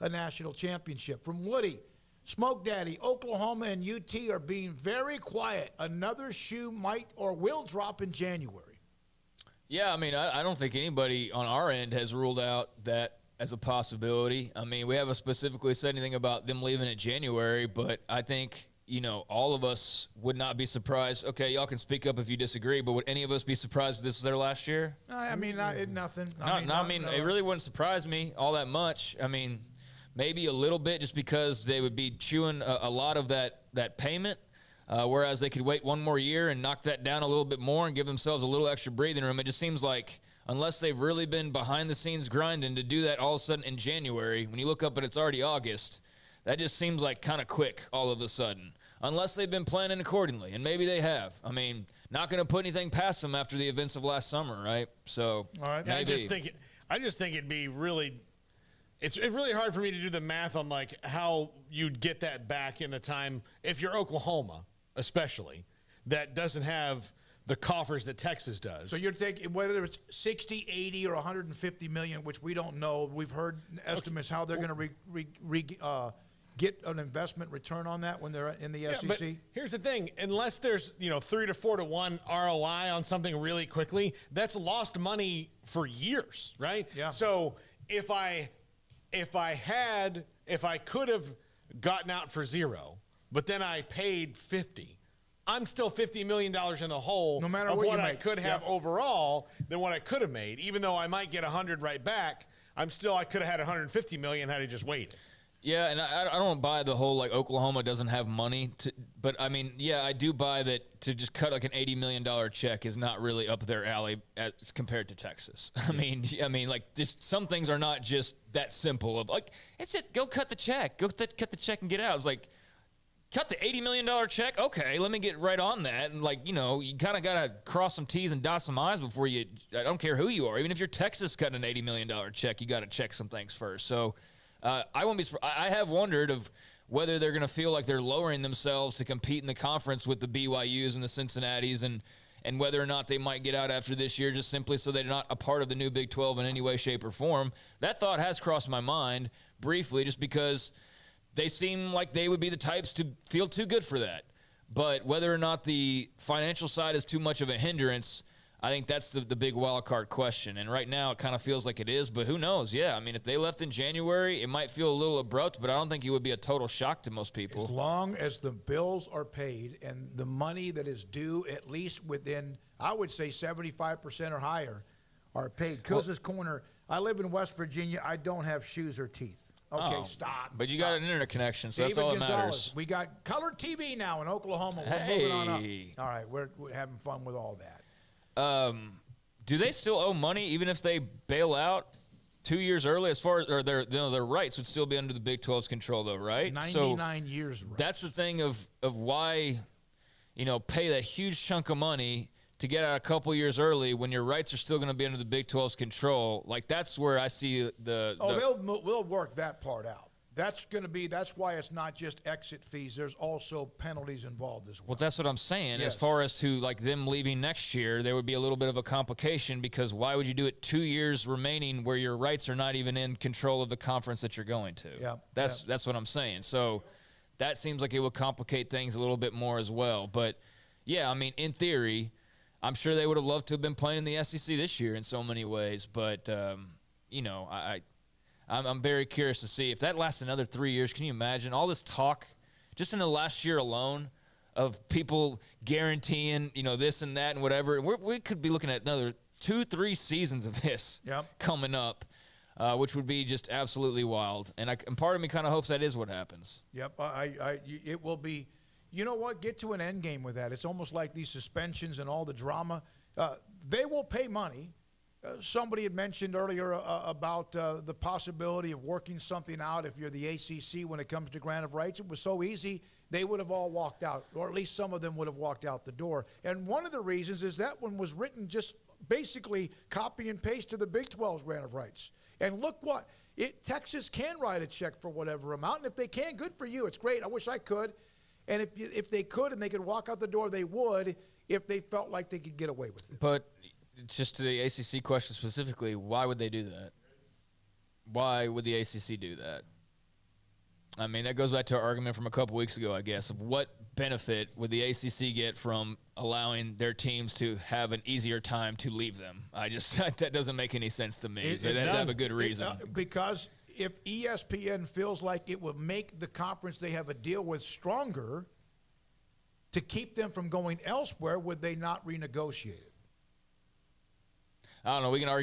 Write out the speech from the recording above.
a national championship. From Woody, Smoke Daddy, Oklahoma and UT are being very quiet. Another shoe might or will drop in January. Yeah, I mean, I don't think anybody on our end has ruled out that as a possibility. I mean, we haven't specifically said anything about them leaving in January, but I think, all of us would not be surprised. Okay, y'all can speak up if you disagree, but would any of us be surprised if this was their last year? I mean, nothing. It really wouldn't surprise me all that much. I mean, maybe a little bit just because they would be chewing a lot of that payment, whereas they could wait one more year and knock that down a little bit more and give themselves a little extra breathing room. It just seems like unless they've really been behind the scenes grinding to do that all of a sudden in January, when you look up and it's already August, that just seems like kind of quick all of a sudden. Unless they've been planning accordingly, and maybe they have. I mean, not going to put anything past them after the events of last summer, right? So, all right. I just think it'd be really. It's really hard for me to do the math on like how you'd get that back in the time if you're Oklahoma, especially, that doesn't have the coffers that Texas does. So you're taking whether it's 60, 80, or 150 million, which we don't know. We've heard estimates how they're going to get an investment return on that when they're in the SEC. But here's the thing: unless there's 3 to 4 to 1 ROI on something really quickly, that's lost money for years, right? Yeah. So if I could have gotten out for zero, but then I paid 50, I'm still $50 million in the hole no matter of what I make. could have overall than what I could have made. Even though I might get 100 right back, I could have had 150 million had I just waited. Yeah, and I don't buy the whole like Oklahoma doesn't have money, but I mean, yeah, I do buy that to just cut like an $80 million check is not really up their alley as compared to Texas. I mean, like just some things are not just that simple of like, it's just go cut the check, cut the check and get out. It's like, cut the $80 million check? Okay, let me get right on that. And like, you kind of got to cross some T's and dot some I's before I don't care who you are. Even if you're Texas cutting an $80 million check, you got to check some things first. So, I won't be. I have wondered of whether they're going to feel like they're lowering themselves to compete in the conference with the BYU's and the Cincinnatis, and whether or not they might get out after this year just simply so they're not a part of the new Big 12 in any way, shape, or form. That thought has crossed my mind briefly, just because they seem like they would be the types to feel too good for that. But whether or not the financial side is too much of a hindrance, I think that's the big wild card question. And right now it kind of feels like it is, but who knows? Yeah, I mean, if they left in January, it might feel a little abrupt, but I don't think it would be a total shock to most people. As long as the bills are paid and the money that is due at least within, I would say 75% or higher, are paid. Cousins Corner, I live in West Virginia. I don't have shoes or teeth. Okay, stop. But you got an internet connection, so David that's all that Gonzalez. matters. We got color TV now in Oklahoma. We're moving on up. All right, we're having fun with all that. Do they still owe money even if they bail out 2 years early? As far as or their rights would still be under the Big 12's control, though, right? 99 years. Right. That's the thing of why pay that huge chunk of money to get out a couple years early when your rights are still going to be under the Big 12's control. Like that's where I see we'll work that part out. That's why it's not just exit fees. There's also penalties involved as well. Well, that's what I'm saying. Yes. As far as to like them leaving next year, there would be a little bit of a complication because why would you do it 2 years remaining where your rights are not even in control of the conference that you're going to? Yeah. That's what I'm saying. So that seems like it would complicate things a little bit more as well. But yeah, I mean, in theory, I'm sure they would have loved to have been playing in the SEC this year in so many ways. But I'm very curious to see if that lasts another 3 years. Can you imagine all this talk just in the last year alone of people guaranteeing, this and that and whatever? We could be looking at another 2-3 seasons of this coming up, which would be just absolutely wild. And part of me kind of hopes that is what happens. Yep. It will be. You know what? Get to an end game with that. It's almost like these suspensions and all the drama. They will pay money. Somebody had mentioned earlier about the possibility of working something out if you're the ACC when it comes to grant of rights. It was so easy, they would have all walked out, or at least some of them would have walked out the door. And one of the reasons is that one was written just basically copy and paste to the Big 12's grant of rights. And look what, Texas can write a check for whatever amount, and if they can, good for you. It's great. I wish I could. And if they could and they could walk out the door, they would if they felt like they could get away with it. But just to the ACC question specifically, why would they do that? Why would the ACC do that? I mean, that goes back to our argument from a couple weeks ago, I guess, of what benefit would the ACC get from allowing their teams to have an easier time to leave them? That doesn't make any sense to me. They have to have a good reason. Because if ESPN feels like it will make the conference they have a deal with stronger to keep them from going elsewhere, would they not renegotiate it? I don't know. We can argue